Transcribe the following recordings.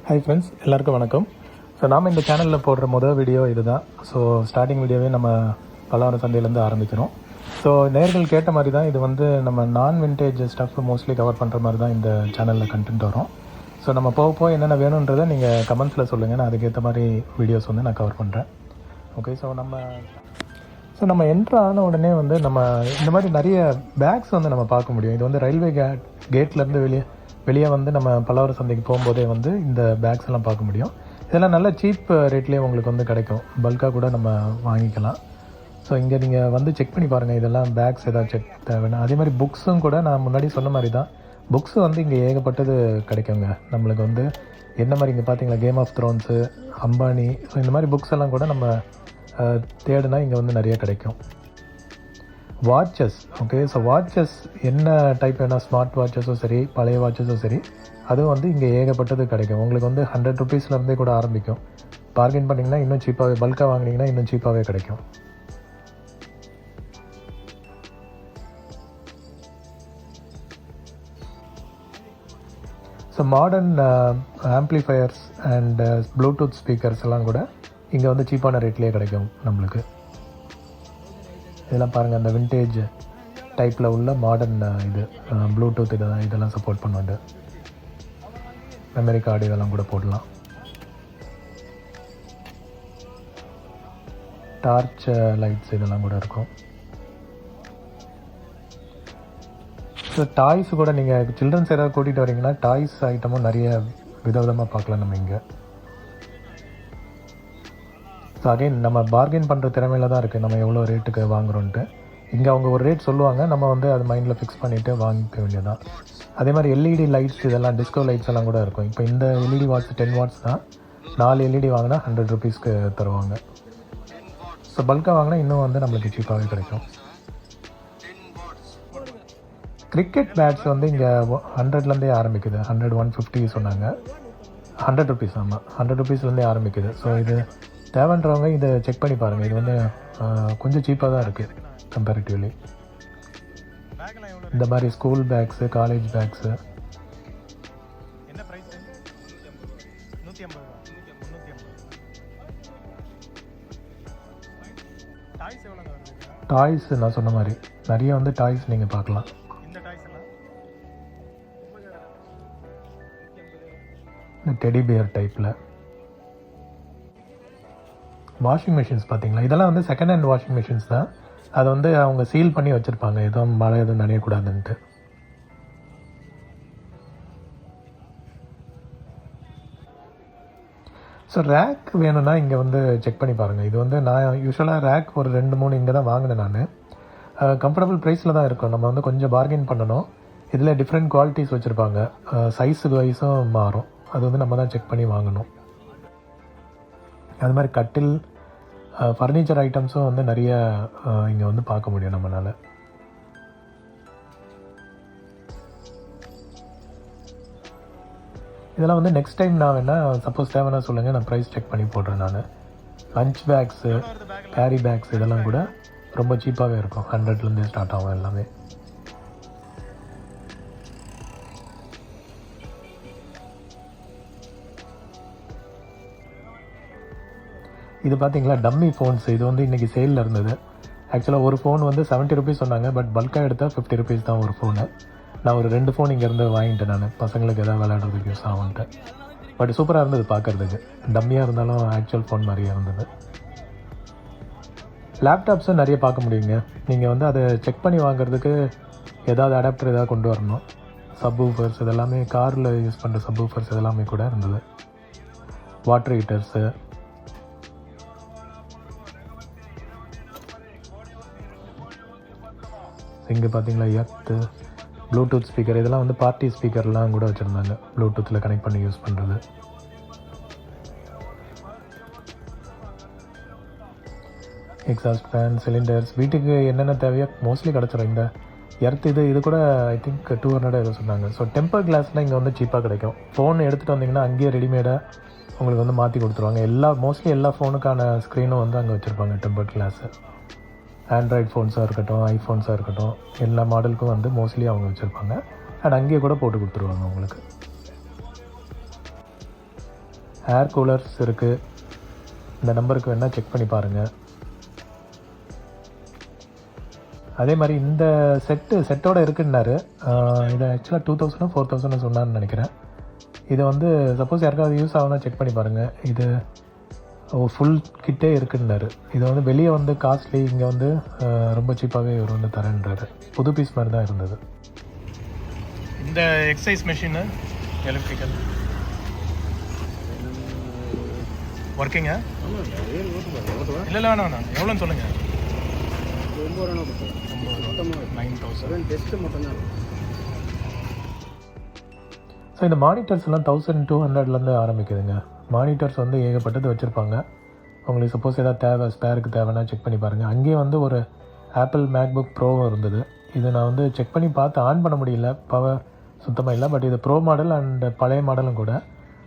Hi friends, எல்லாருக்கும் வணக்கம். So நாம் இந்த சேனலில் போடுற முதல் வீடியோ இது தான். ஸோ ஸ்டார்டிங் வீடியோவே நம்ம பல்லாவரம் சந்தையிலேருந்து ஆரம்பிக்கிறோம். ஸோ நேர்கள் கேட்ட மாதிரி தான் இது வந்து நம்ம நான் வின்டேஜ் ஸ்டஃப் மோஸ்ட்லி கவர் பண்ணுற மாதிரி தான் இந்த சேனலில் கண்டென்ட் வரும். ஸோ நம்ம போக என்னென்ன வேணுன்றதை நீங்கள் கமெண்ட்ஸில் சொல்லுங்கள், நான் அதுக்கேற்ற மாதிரி வீடியோஸ் வந்து நான் கவர் பண்ணுறேன். ஓகே, ஸோ நம்ம என்ட்ரு ஆன உடனே வந்து நம்ம இந்த மாதிரி நிறைய பேக்ஸ் வந்து நம்ம பார்க்க முடியும். இது வந்து ரயில்வே கேட்லேருந்து வெளியே வந்து நம்ம பல்லாவரம் சந்தைக்கு போகும்போதே வந்து இந்த பேக்ஸ் எல்லாம் பார்க்க முடியும். இதெல்லாம் நல்ல சீப் ரேட்லேயே உங்களுக்கு வந்து கிடைக்கும். பல்காக கூட நம்ம வாங்கிக்கலாம். ஸோ இங்கே நீங்கள் வந்து செக் பண்ணி பாருங்கள், இதெல்லாம் பேக்ஸ் ஏதாவது செக் தேவைன்னா. அதே மாதிரி புக்ஸும் கூட நான் முன்னாடி சொன்ன மாதிரி தான், புக்ஸு வந்து இங்கே ஏகப்பட்டது கிடைக்குங்க. நம்மளுக்கு வந்து என்ன மாதிரி இங்கே பார்த்தீங்களா, game of thrones, Ambani, so இந்த மாதிரி புக்ஸ் எல்லாம் கூட நம்ம தேடுனா இங்கே வந்து நிறைய கிடைக்கும். வாட்சஸ், ஓகே, ஸோ வாட்சஸ் என்ன டைப் வேணால், ஸ்மார்ட் வாட்சஸும் சரி, பழைய வாட்சஸும் சரி, அதுவும் வந்து இங்கே ஏகப்பட்டது கிடைக்கும். உங்களுக்கு வந்து 100 ருபீஸ்லேருந்தே கூட ஆரம்பிக்கும். பார்கெயின் பண்ணிங்கன்னா இன்னும் சீப்பாகவே, பல்காக வாங்கினீங்கன்னா இன்னும் சீப்பாகவே கிடைக்கும். So modern amplifiers and Bluetooth speakers எல்லாம் கூட இங்கே வந்து சீப்பான ரேட்லேயே கிடைக்கும் நம்மளுக்கு. இதெல்லாம் பாருங்கள், அந்த விண்டேஜ் டைப்பில் உள்ள மாடர்ன் இது ப்ளூடூத் இதெல்லாம் சப்போர்ட் பண்ணுவாங்க. மெமரி கார்டு இதெல்லாம் கூட போடலாம். டார்ச் லைட்ஸ் இதெல்லாம் கூட இருக்கும். ஸோ டாய்ஸ் கூட நீங்கள் சில்ட்ரன்ஸ் ஏதாவது கூட்டிகிட்டு வரீங்கன்னா டாய்ஸ் ஐட்டமும் நிறைய விதவிதமாக பார்க்கலாம் நம்ம இங்கே. ஸோ அகைன் நம்ம பார்கெயின் பண்ணுற திறமையில் தான் இருக்குது, நம்ம எவ்வளோ ரேட்டுக்கு வாங்குகிறோன்ட்டு. இங்கே அவங்க ஒரு ரேட் சொல்லுவாங்க, நம்ம வந்து அது மைண்டில் ஃபிக்ஸ் பண்ணிவிட்டு வாங்கிக்க வேண்டியதான். அதே மாதிரி எல்இடி லைட்ஸ் இதெல்லாம், டிஸ்கோ லைட்ஸ் எல்லாம் கூட இருக்கும். இப்போ இந்த எல்இடி வாட்ஸ் 10 வாட்ஸ் தான், 4 எல்இடி வாங்கினா 100 ருபீஸ்க்கு தருவாங்க. ஸோ பல்காக வாங்கினா இன்னும் வந்து நம்மளுக்கு சீப்பாகவே கிடைக்கும். கிரிக்கெட் பேட்ஸ் வந்து இங்கே 100லேருந்தே ஆரம்பிக்குது. 100, 150 சொன்னாங்க. 100 ருபீஸ், ஆமாம், 100 ருபீஸ்லேருந்தே ஆரம்பிக்குது. ஸோ இது தேவைன்றவங்க இதை செக் பண்ணி பாருங்கள். இது வந்து கொஞ்சம் சீப்பாக தான் இருக்குது கம்பேரிட்டிவ்லி. இந்த மாதிரி school bags, college bags toys நான் சொன்ன மாதிரி நிறைய வந்து டாய்ஸ் நீங்கள் பார்க்கலாம். இந்த டெடி பியர் டைப்பில் வாஷிங் மிஷின்ஸ் பார்த்தீங்களா, இதெல்லாம் வந்து செகண்ட் ஹேண்ட் வாஷிங் மிஷின்ஸ் தான். அதை வந்து அவங்க சீல் பண்ணி வச்சுருப்பாங்க, எதுவும் மழை எதுவும் நனையக்கூடாதுன்ட்டு. ஸோ ரேக் வேணும்னா இங்கே வந்து செக் பண்ணி பாருங்கள். இது வந்து நான் யூஸ்வலாக ரேக் ஒரு 2-3 இங்கே தான் வாங்கினேன் நான். கம்ஃபர்டபுள் ப்ரைஸில் தான் இருக்கும். நம்ம வந்து கொஞ்சம் பார்கெயின் பண்ணணும். இதில் டிஃப்ரெண்ட் குவாலிட்டிஸ் வச்சுருப்பாங்க, சைஸு வைஸும் மாறும். அது வந்து நம்ம தான் செக் பண்ணி வாங்கணும். அது மாதிரி கட்டில், ஃபர்னிச்சர் ஐட்டம்ஸும் வந்து நிறைய இங்கே வந்து பார்க்க முடியும் நம்மளால். இதெல்லாம் வந்து நெக்ஸ்ட் டைம் நான் வேணால் சப்போஸ் தேவைன்னா சொல்லுங்கள், நான் ப்ரைஸ் செக் பண்ணி போடுறேன். நான் லஞ்ச் பேக்ஸு, கேரி பேக்ஸ் இதெல்லாம் கூட ரொம்ப சீப்பாகவே இருக்கும். 100லேருந்தே ஸ்டார்ட் ஆகும் எல்லாமே. இது பார்த்தீங்களா, டம்மி ஃபோன்ஸ். இது வந்து இன்றைக்கி சேலில் இருந்தது. ஆக்சுவலாக ஒரு ஃபோன் வந்து 70 ருபீஸ் சொன்னாங்க, பட் பல்காக எடுத்தால் 50 ருபீஸ் தான் ஒரு ஃபோனு. நான் ஒரு 2 ஃபோன் இங்கேருந்து வாங்கிட்டேன் நான், பசங்களுக்கு எதாவது விளையாடுறதுக்கு யூஸ் ஆகுன்ட்டு. பட் சூப்பராக இருந்தது பார்க்குறதுக்கு, டம்மியாக இருந்தாலும் ஆக்சுவல் ஃபோன் மாதிரியே இருந்தது. லேப்டாப்ஸும் நிறைய பார்க்க முடியுங்க. நீங்கள் வந்து அதை செக் பண்ணி வாங்குறதுக்கு ஏதாவது அடாப்டர் ஏதாவது கொண்டு வரணும். சப்வூஃபர்ஸ் இதெல்லாமே, காரில் யூஸ் பண்ணுற சப்வூஃபர்ஸ் இதெல்லாமே கூட இருந்தது. வாட்டர் ஹீட்டர்ஸு, இங்கே பார்த்தீங்களா எர்த்து, ப்ளூடூத் ஸ்பீக்கர், இதெல்லாம் வந்து பார்ட்டி ஸ்பீக்கர்லாம் கூட வச்சுருந்தாங்க, ப்ளூடூத்தில் கனெக்ட் பண்ணி யூஸ் பண்ணுறது. எக்ஸாஸ்ட் ஃபேன், சிலிண்டர்ஸ், வீட்டுக்கு என்னென்ன தேவையோ மோஸ்ட்லி கிடச்சிரும். இந்த எர்த் இது கூட ஐ திங்க் 200 ஏதோ சொன்னாங்க. ஸோ டெம்பர் கிளாஸ்லாம் இங்கே வந்து சீப்பாக கிடைக்கும். ஃபோன் எடுத்துகிட்டு வந்தீங்கன்னா அங்கேயே ரெடிமேடாக உங்களுக்கு வந்து மாற்றி கொடுத்துருவாங்க. மோஸ்ட்லி எல்லா ஃபோனுக்கான ஸ்க்ரீனும் வந்து அங்கே வச்சுருப்பாங்க டெம்பர் கிளாஸு. ஆண்ட்ராய்ட் ஃபோன்ஸாக இருக்கட்டும், ஐஃபோன்ஸாக இருக்கட்டும், எல்லா மாடலுக்கும் வந்து மோஸ்ட்லி அவங்க வச்சுருப்பாங்க. அண்ட் அங்கேயே கூட போட்டு கொடுத்துருவாங்க உங்களுக்கு. ஏர் கூலர்ஸ் இருக்குது. இந்த நம்பருக்கு வேணால் செக் பண்ணி பாருங்கள். அதே மாதிரி இந்த செட்டோடு இருக்குன்னாரு. இதை ஆக்சுவலாக 2000 4000 சொன்னான்னு நினைக்கிறேன். இதை வந்து சப்போஸ் யாருக்காவது யூஸ் ஆகுனா செக் பண்ணி பாருங்கள். இது ஃபுல் கிட்டே இருக்குன்னாரு. இது வந்து வெளியே வந்து காஸ்ட்லி, இங்கே வந்து ரொம்ப சீப்பாகவே இவர் வந்து தரேன்றாரு. புது பீஸ் மாதிரி தான் இருந்தது. இந்த எக்ஸசைஸ் மிஷினு எலக்ட்ரிக்கல் ஒர்க்கிங்கா? இல்லை வேணாம், எவ்வளோன்னு சொல்லுங்கள். 9000 மட்டும்தான். ஸோ இந்த மானிட்டர்ஸ் எல்லாம் 1200 ஆரம்பிக்குதுங்க. மானிட்டர்ஸ் வந்து ஏகப்பட்டது வச்சுருப்பாங்க. உங்களுக்கு சப்போஸ் ஏதாவது தேவை, ஸ்பேருக்கு தேவைன்னா செக் பண்ணி பாருங்கள். அங்கேயே வந்து ஒரு ஆப்பிள் மேக்புக் ப்ரோவும் இருந்தது. இது நான் வந்து செக் பண்ணி பார்த்து ஆன் பண்ண முடியல, பவர் சுத்தமாக இல்லை. பட் இது ப்ரோ மாடல் அண்ட் பழைய மாடலும் கூட.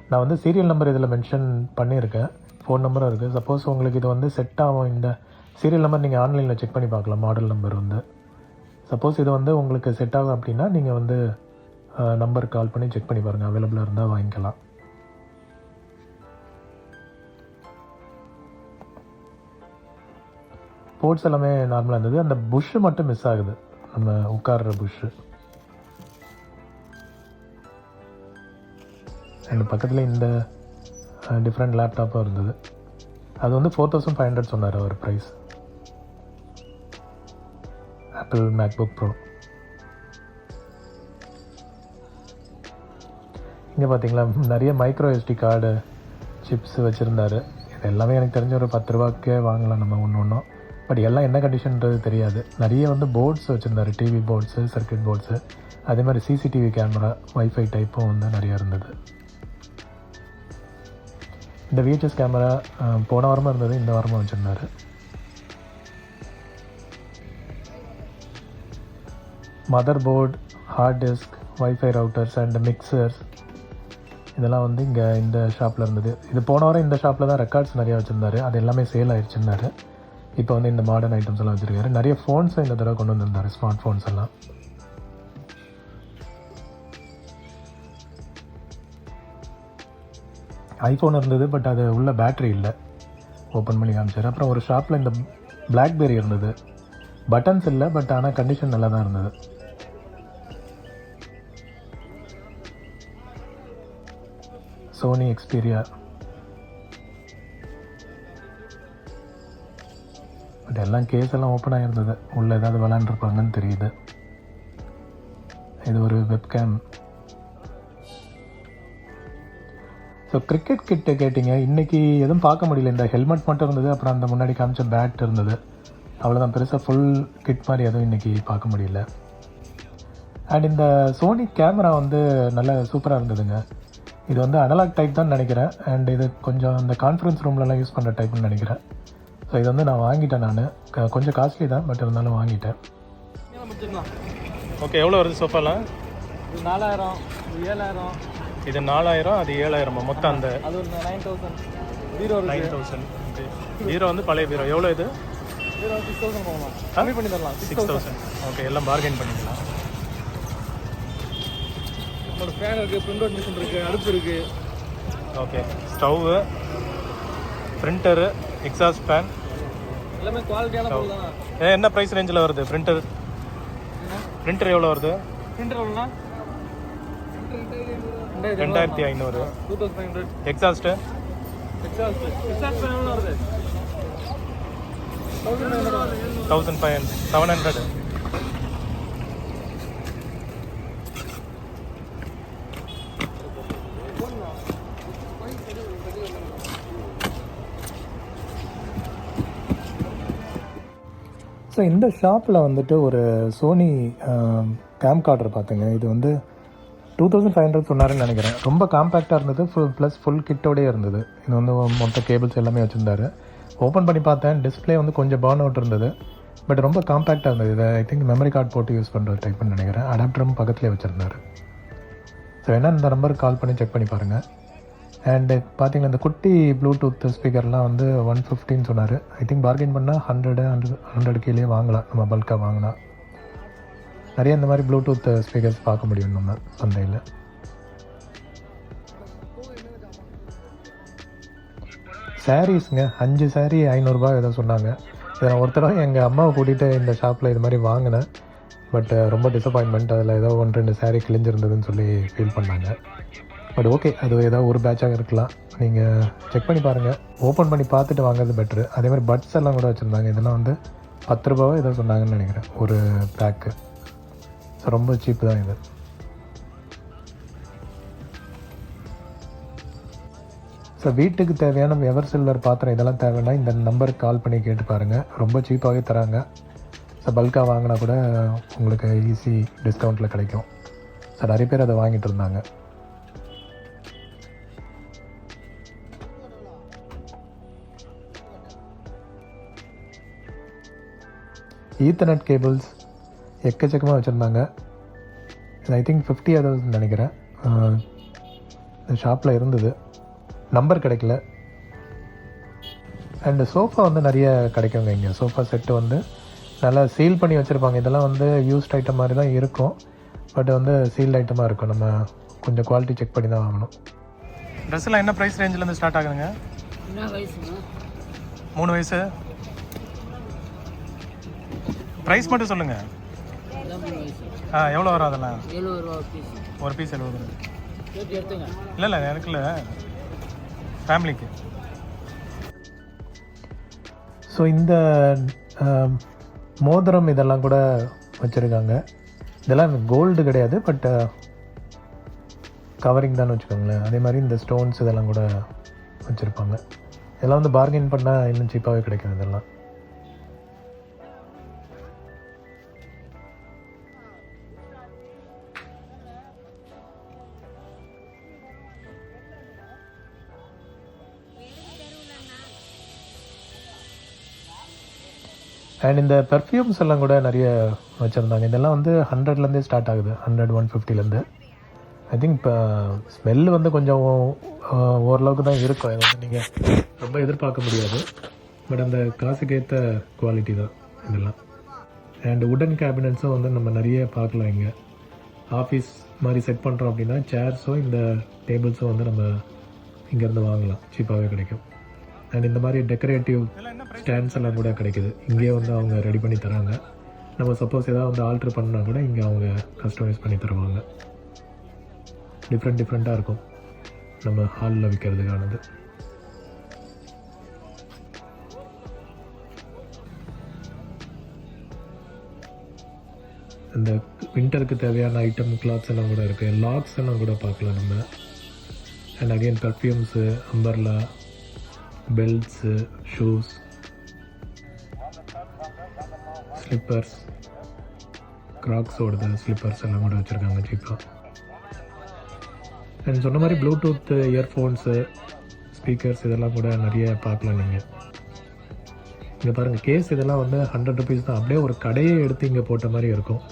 நான் வந்து சீரியல் நம்பர் இதில் மென்ஷன் பண்ணியிருக்கேன், ஃபோன் நம்பரும் இருக்குது. சப்போஸ் உங்களுக்கு இது வந்து செட் ஆகும், இந்த சீரியல் நம்பர் நீங்கள் ஆன்லைனில் செக் பண்ணி பார்க்கலாம். மாடல் நம்பர் வந்து சப்போஸ் இது வந்து உங்களுக்கு செட் ஆகும் அப்படின்னா நீங்கள் வந்து நம்பருக்கு கால் பண்ணி செக் பண்ணி பாருங்கள். அவைலபிளாக இருந்தால் வாங்கிக்கலாம். போர்ட்ஸ் எல்லாமே நார்மலாக இருந்தது. அந்த புஷ்ஷு மட்டும் மிஸ் ஆகுது, நம்ம உட்கார்ற புஷ்ஷு. அண்ட் பக்கத்தில் இந்த டிஃப்ரெண்ட் லேப்டாப்பும் இருந்தது. அது வந்து 4500 சொன்னார் அவர் ப்ரைஸ். Apple MacBook bro. இங்கே பார்த்தீங்களா, நிறைய மைக்ரோ எஸ்டி கார்டு சிப்ஸ் வச்சுருந்தாரு. இது எல்லாமே எனக்கு தெரிஞ்ச ஒரு 10 ரூபாய்க்கே வாங்கலாம் நம்ம ஒன்றும். பட் எல்லாம் என்ன கண்டிஷன்றது தெரியாது. நிறைய வந்து போர்ட்ஸ் வச்சுருந்தாரு, டிவி போர்ட்ஸு, சர்க்கியூட் போர்ட்ஸு. அதே மாதிரி சிசிடிவி கேமரா, வைஃபை டைப்பும் வந்து நிறையா இருந்தது. இந்த VHS கேமரா போன வாரமாக இருந்தது, இந்த வாரமாக வச்சுருந்தாரு. Mother board, hard disk, wifi routers and mixers இதெல்லாம் வந்து இங்கே இந்த ஷாப்பில் இருந்தது. இது போன வாரம் இந்த ஷாப்பில் தான் ரெக்கார்ட்ஸ் நிறையா வச்சுருந்தாரு. அது எல்லாமே சேல் ஆகிடுச்சுன்னாரு. இப்போ வந்து இந்த மாடர்ன் ஐட்டம்ஸ் எல்லாம் வச்சுருக்காரு. நிறைய ஃபோன்ஸும் இந்த தடவை கொண்டு வந்திருந்தார், ஸ்மார்ட் ஃபோன்ஸ் எல்லாம். ஐஃபோன் இருந்தது, பட் அது உள்ள பேட்ரி இல்லை. ஓப்பன் பண்ணி காமிச்சார். அப்புறம் ஒரு ஷாப்பில் இந்த பிளாக்பெரி இருந்தது. பட்டன்ஸ் இல்லை, பட் ஆனால் கண்டிஷன் நல்லா தான் இருந்தது. Sony Xperia. பட் எல்லாம் கேஸ் எல்லாம் ஓப்பன் ஆகிருந்தது. உள்ளே ஏதாவது விளாண்டுருப்பாங்கன்னு தெரியுது. இது ஒரு வெப்கேம். ஸோ கிரிக்கெட் கிட்ட கேட்டிங்க, இன்றைக்கி எதுவும் பார்க்க முடியல. இந்த ஹெல்மெட் மட்டும் இருந்தது, அப்புறம் அந்த முன்னாடி காமிச்ச பேட் இருந்தது. அவ்வளோதான், பெருசாக ஃபுல் கிட் மாதிரி எதுவும் இன்றைக்கி பார்க்க முடியல. அண்ட் இந்த சோனி கேமரா வந்து நல்ல சூப்பராக இருந்ததுங்க. இது வந்து அனலாக் டைப் தான் நினைக்கிறேன். அண்ட் இது கொஞ்சம் இந்த கான்ஃபரன்ஸ் ரூம்லலாம் யூஸ் பண்ணுற டைப்னு நினைக்கிறேன். ஸோ இது வந்து நான் வாங்கிட்டேன். நான் கொஞ்சம் காஸ்ட்லி தான், பட் இருந்தாலும் வாங்கிட்டேன். ஓகே, எவ்வளோ வருது சோஃபாலாம்? 4000, 7000. இது 4000, அது 7000. மொத்தம் அந்த அது ஒரு 9000. பீரோ 9000. பீரோ வந்து பழைய பீரோ. எவ்வளோ இது? பீரோ 6000 போகலாம், கம்மி பண்ணி தரலாம். 6000. ஓகே, எல்லாம் பார்கெயின் பண்ணிக்கலாம். ஒரு ஃபேன் இருக்குது, பிரிண்ட் அவுட் மிஷின் இருக்குது, அடுப்பு இருக்குது. Okay, stove, printer, exhaust fan, எல்லாமே குவாலிட்டியான பொருள் தான். என்ன ப்ரைஸ் ரேஞ்சில் வருது பிரிண்டர்? பிரிண்டர் எவ்வளோ வருது? பிரிண்டர் எவ்வளோண்ணா? 2500. 2500. எக்ஸாஸ்ட்டு? எக்ஸாஸ்ட் ஃபேன் எவ்வளோ வருது? 1500. 700. ஸோ இந்த ஷாப்பில் வந்துட்டு ஒரு சோனி கேம் கார்டர் பார்த்தேங்க. இது வந்து 2500 சொன்னாருன்னு நினைக்கிறேன். ரொம்ப காம்பேக்டாக இருந்தது, ப்ளஸ் ஃபுல் கிட்டோடே இருந்தது. இது வந்து மொத்த கேபிள்ஸ் எல்லாமே வச்சுருந்தாரு. ஓப்பன் பண்ணி பார்த்தேன், டிஸ்பிளே வந்து கொஞ்சம் பர்ன் அவுட் இருந்தது, பட் ரொம்ப காம்பேக்டாக இருந்தது. இதை ஐ திங்க் மெமரி கார்டு போட்டு யூஸ் பண்ணுற டைப்னு நினைக்கிறேன். அடாப்டரும் பக்கத்துலேயே வச்சுருந்தாரு. ஸோ என்ன இந்த நம்பருக்கு கால் பண்ணி செக் பண்ணி பாருங்கள். அண்டு பார்த்தீங்கன்னா இந்த குட்டி ப்ளூடூத் ஸ்பீக்கர்லாம் வந்து 115 சொன்னார். ஐ திங்க் பார்கெயின் பண்ணால் 100 கீழே வாங்கலாம் நம்ம பல்காக வாங்கினா. நிறைய இந்த மாதிரி ப்ளூடூத் ஸ்பீக்கர்ஸ் பார்க்க முடியும் நம்ம சந்தையில். சாரீஸுங்க 5 சாரீ 500 ஏதோ சொன்னாங்க. இதை நான் ஒருத்தரம் எங்கள் அம்மாவை கூட்டிகிட்டு இந்த ஷாப்பில் இது மாதிரி வாங்கினேன். பட் ரொம்ப டிசப்பாயின்மெண்ட். அதில் ஏதோ 1-2 சாரீ கிழிஞ்சிருந்ததுன்னு சொல்லி ஃபீல் பண்ணாங்க. பட் ஓகே, அது ஏதோ ஒரு பேட்சாக இருக்கலாம். நீங்கள் செக் பண்ணி பாருங்கள், ஓப்பன் பண்ணி பார்த்துட்டு வாங்குறது பெட்ரு. அதேமாதிரி பட்ஸ் எல்லாம் கூட வச்சுருந்தாங்க. இதெல்லாம் வந்து 10 ரூபாவோ ஏதோ சொன்னாங்கன்னு நினைக்கிறேன் ஒரு பேக்கு. ஸோ ரொம்ப சீப்பு தான் இது. ஸோ வீட்டுக்கு தேவையான எவர் சில்வர் பாத்திரம் இதெல்லாம் தேவைன்னா இந்த நம்பருக்கு கால் பண்ணி கேட்டு பாருங்கள். ரொம்ப சீப்பாகவே தராங்க. ஸோ பல்காக வாங்கினா கூட உங்களுக்கு ஈஸி டிஸ்கவுண்ட்டில் கிடைக்கும். ஸோ நிறைய பேர் அதை வாங்கிட்டு இருந்தாங்க. ஈத்தர்நெட் கேபிள்ஸ் எக்கச்சக்கமாக வச்சுருந்தாங்க. இது ஐ திங்க் 50 ஏதாவது நினைக்கிறேன். ஷாப்பில் இருந்தது, நம்பர் கிடைக்கல. அண்டு சோஃபா வந்து நிறைய கிடைக்குங்க இங்கே. சோஃபா செட்டு வந்து நல்லா சீல் பண்ணி வச்சுருப்பாங்க. இதெல்லாம் வந்து யூஸ்ட் ஐட்டம் மாதிரி தான் இருக்கும், பட் வந்து சீல்டு ஐட்டமாக இருக்கும். நம்ம கொஞ்சம் குவாலிட்டி செக் பண்ணி தான் வாங்கணும். ட்ரெஸ்ஸெல்லாம் என்ன ப்ரைஸ் ரேஞ்சிலேருந்து ஸ்டார்ட் ஆகுதுங்க? 3 வயசு. ப்ரைஸ் மட்டும் சொல்லுங்கள். எவ்வளோ வரும் அதெல்லாம்? ஒரு பீஸ் 70 ரூபா. இல்லை எனக்கு இல்லை, ஃபேமிலிக்கு. ஸோ இந்த மோதிரம் இதெல்லாம் கூட வச்சுருக்காங்க. இதெல்லாம் கோல்டு கிடையாது, பட் கவரிங் தான் வச்சுக்கோங்களேன். அதே மாதிரி இந்த ஸ்டோன்ஸ் இதெல்லாம் கூட வச்சுருப்பாங்க. இதெல்லாம் வந்து பார்கெயின் பண்ணால் இன்னும் சீப்பாகவே கிடைக்கும் இதெல்லாம். அண்ட் இந்த பெர்ஃப்யூம்ஸ் எல்லாம் கூட நிறைய வச்சுருந்தாங்க. இதெல்லாம் வந்து 100லேருந்தே ஸ்டார்ட் ஆகுது, 100-150லேருந்து. ஐ திங்க் இப்போ ஸ்மெல்லு வந்து கொஞ்சம் ஓரளவுக்கு தான் இருக்கும். இது வந்து நீங்கள் ரொம்ப எதிர்பார்க்க முடியாது, பட் அந்த காசுக்கேற்ற குவாலிட்டி தான் இதெல்லாம். அண்ட் உடன் கேபினட்ஸும் வந்து நம்ம நிறைய பார்க்கலாம் இங்கே. ஆஃபீஸ் மாதிரி செட் பண்ணுறோம் அப்படின்னா சேர்ஸும் இந்த டேபிள்ஸும் வந்து நம்ம இங்கேருந்து வாங்கலாம், சீப்பாகவே கிடைக்கும். அண்ட் இந்த மாதிரி டெக்கரேட்டிவ் ஸ்டாண்ட்ஸ் எல்லாம் கூட கிடைக்குது. இங்கேயே வந்து அவங்க ரெடி பண்ணி தராங்க. நம்ம சப்போஸ் ஏதாவது வந்து ஆல்ட்ரு பண்ணால் கூட இங்கே அவங்க கஸ்டமைஸ் பண்ணி தருவாங்க. டிஃப்ரெண்ட்டாக இருக்கும் நம்ம ஹாலில் விற்கிறதுக்கானது. இந்த வின்டருக்கு தேவையான ஐட்டம் கிளாத்ஸ் எல்லாம் கூட இருக்குது. லாக்ஸ் எல்லாம் கூட பார்க்கலாம் நம்ம. And again perfumes, umbrella, belts, shoes, slippers, கிராக்ஸோடது ஸ்லிப்பர்ஸ் எல்லாம் கூட வச்சுருக்காங்க சீப்பாக. அண்ட் சொன்ன மாதிரி ப்ளூடூத் இயர்ஃபோன்ஸு, ஸ்பீக்கர்ஸ் இதெல்லாம் கூட நிறைய பார்க்கலாம் நீங்கள். இங்கே பாருங்கள், கேஸ் இதெல்லாம் வந்து 100 ருபீஸ் தான். அப்படியே ஒரு கடையை எடுத்து இங்கே போட்ட மாதிரி இருக்கும்.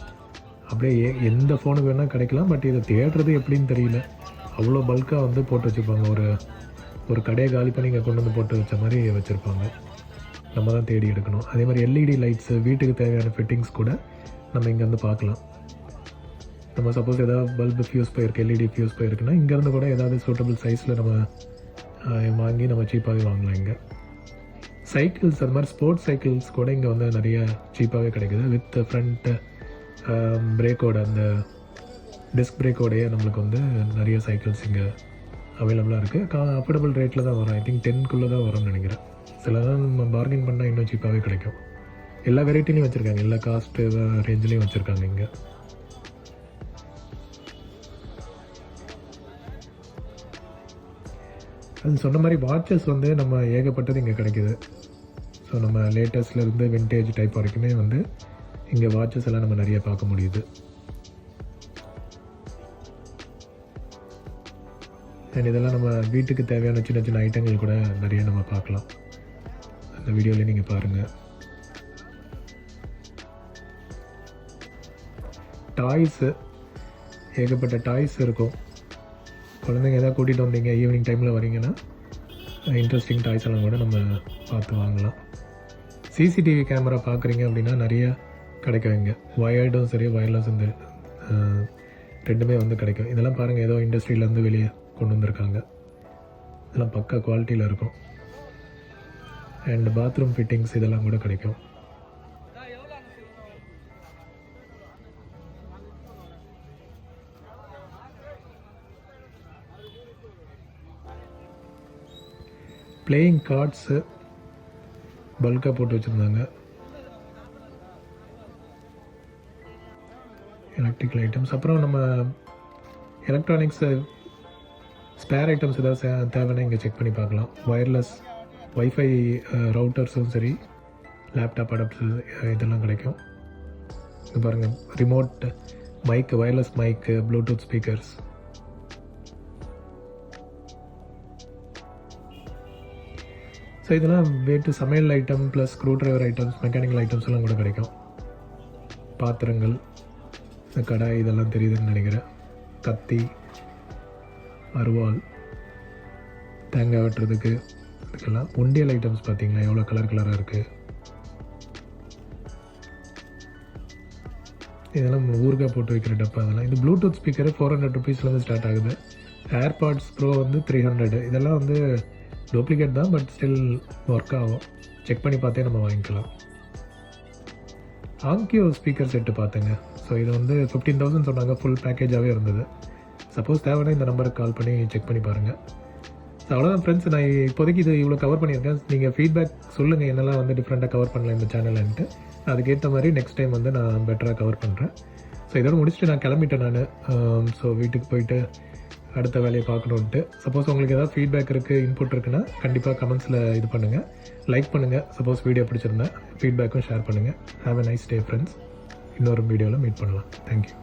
அப்படியே எந்த ஃபோனுக்கு வேணால் கிடைக்கலாம். பட் இதை தேடுறது எப்படின்னு தெரியல. அவ்வளோ பல்காக வந்து போட்டு வச்சுருப்பாங்க. ஒரு கடையை காலி பண்ணி இங்கே கொண்டு வந்து போட்டு வச்ச மாதிரி வச்சுருப்பாங்க. நம்ம தான் தேடி எடுக்கணும். அதே மாதிரி எல்இடி லைட்ஸு, வீட்டுக்கு தேவையான ஃபிட்டிங்ஸ் கூட நம்ம இங்கேருந்து பார்க்கலாம். நம்ம சப்போஸ் ஏதாவது பல்பு ஃபியூஸ் போயிருக்கு, எல்இடி ஃபியூஸ் போயிருக்குன்னா இங்கேருந்து கூட ஏதாவது சூட்டபிள் சைஸில் நம்ம வாங்கி நம்ம சீப்பாகவே வாங்கலாம். இங்கே சைக்கிள்ஸ், அது மாதிரி ஸ்போர்ட்ஸ் சைக்கிள்ஸ் கூட இங்கே வந்து நிறைய சீப்பாகவே கிடைக்குது. வித் ஃப்ரண்ட்டு பிரேக்கோட, அந்த டிஸ்க் பிரேக்கோடையே நம்மளுக்கு வந்து நிறைய சைக்கிள்ஸ் இங்கே அவைலபிளாக இருக்குது. அஃபோர்டபுள் ரேட்டில் தான் வரும். ஐ திங்க் 10க்குள்ளே தான் வரும்னு நினைக்கிறேன். சில தான் நம்ம பார்கெயின் பண்ணால் இன்னும் சீப்பாகவே கிடைக்கும். எல்லா வெரைட்டிலையும் வச்சுருக்காங்க, எல்லா காஸ்ட்டு ரேஞ்சிலையும் வச்சுருக்காங்க இங்கே. அது சொன்ன மாதிரி வாட்சஸ் வந்து நம்ம ஏகப்பட்டது இங்கே கிடைக்கிது. ஸோ நம்ம லேட்டஸ்ட்லேருந்து வின்டேஜ் டைப் வரைக்குமே வந்து இங்கே வாட்சஸ் எல்லாம் நம்ம நிறைய பார்க்க முடியுது. அண்ட் இதெல்லாம் நம்ம வீட்டுக்கு தேவையான சின்ன சின்ன ஐட்டங்கள் கூட நிறைய நம்ம பார்க்கலாம். அந்த வீடியோவில் நீங்கள் பாருங்கள். டாய்ஸு, ஏகப்பட்ட டாய்ஸ் இருக்கும். குழந்தைங்க எதாவது கூட்டிகிட்டு வந்தீங்க, ஈவினிங் டைமில் வரீங்கன்னா இன்ட்ரெஸ்டிங் டாய்ஸ் எல்லாம் கூட நம்ம பார்த்து வாங்கலாம். சிசிடிவி கேமரா பார்க்குறீங்க அப்படின்னா நிறைய கிடைக்கும் இங்கே. வயர்டும் சரி, வயர்லெஸ் இந்த ரெண்டுமே வந்து கிடைக்கும். இதெல்லாம் பாருங்கள், ஏதோ இண்டஸ்ட்ரியிலேருந்து வெளியே கொண்டு வந்திருக்காங்க. இதெல்லாம் பக்கா குவாலிட்டியில் இருக்கும். அண்ட் பாத்ரூம் ஃபிட்டிங்ஸ் இதெல்லாம் கூட கிடைக்கும். பிளேயிங் கார்ட்ஸு பல்காக போட்டு வச்சுருந்தாங்க. எலக்ட்ரிக்கல் ஐட்டம்ஸ், அப்புறம் நம்ம எலக்ட்ரானிக்ஸு ஸ்பேர் ஐட்டம்ஸ் ஏதாவது தேவைன்னா இங்கே செக் பண்ணி பார்க்கலாம். ஒயர்லெஸ் வைஃபை ரவுட்டர்ஸும் சரி, லேப்டாப் அடாப்டர்ஸ் இதெல்லாம் கிடைக்கும். இது பாருங்கள், ரிமோட் மைக்கு, ஒயர்லெஸ் மைக்கு, ப்ளூடூத் ஸ்பீக்கர்ஸ். ஸோ இதெல்லாம் வேட்டு சமையல் item plus screw driver items, mechanical items எல்லாம் கூட கிடைக்கும். பாத்திரங்கள், இந்த கடாய் இதெல்லாம் தெரியுதுன்னு நினைக்கிறேன். கத்தி, அருவாள், தேங்காய் வெட்டுறதுக்கு, இதுக்கெல்லாம் உண்டியல் ஐட்டம்ஸ் பார்த்தீங்களா எவ்வளோ கலராக இருக்குது. இதெல்லாம் ஊறுகாய் போட்டு வைக்கிற டப்பா. அதெல்லாம் இது ப்ளூடூத் ஸ்பீக்கரு 400 ருபீஸ்லேருந்து ஸ்டார்ட் ஆகுது. ஏர்பாட்ஸ் ப்ரோ வந்து 300. இதெல்லாம் வந்து டூப்ளிகேட் தான், பட் ஸ்டில் ஒர்க் ஆகும். செக் பண்ணி பார்த்தே நம்ம வாங்கிக்கலாம். ஆங்கியோ ஸ்பீக்கர் செட்டு பார்த்தேங்க. ஸோ இது வந்து 15,000 சொன்னாங்க, ஃபுல் பேக்கேஜாகவே இருந்தது. சப்போஸ் தேவைன்னா இந்த நம்பருக்கு கால் பண்ணி செக் பண்ணி பாருங்கள். ஸோ அவ்வளோதான் ஃப்ரெண்ட்ஸ், நான் இப்போதைக்கு இது இவ்வளோ கவர் பண்ணியிருக்கேன். நீங்கள் ஃபீட்பேக் சொல்லுங்கள் என்னெல்லாம் வந்து டிஃப்ரெண்ட்டாக கவர் பண்ணலாம் இந்த சேனல்ன்ட்டு. அதுக்கேற்ற மாதிரி நெக்ஸ்ட் டைம் வந்து நான் பெட்டராக கவர் பண்ணுறேன். ஸோ இதோட முடிச்சுட்டு நான் கிளம்பிட்டேன் நான். ஸோ வீட்டுக்கு போயிட்டு அடுத்த வேலையை பார்க்கணுன்ட்டு. சப்போஸ் உங்களுக்கு ஏதாவது ஃபீட்பேக் இருக்குது, இன்புட் இருக்குன்னா கண்டிப்பாக கமெண்ட்ஸில் இது பண்ணுங்கள், லைக் பண்ணுங்கள். சப்போஸ் வீடியோ பிடிச்சிருந்தா ஃபீட்பேக்கும் ஷேர் பண்ணுங்கள். Have a nice day friends. இன்னொரு வீடியோவில் மீட் பண்ணலாம். தேங்க்யூ.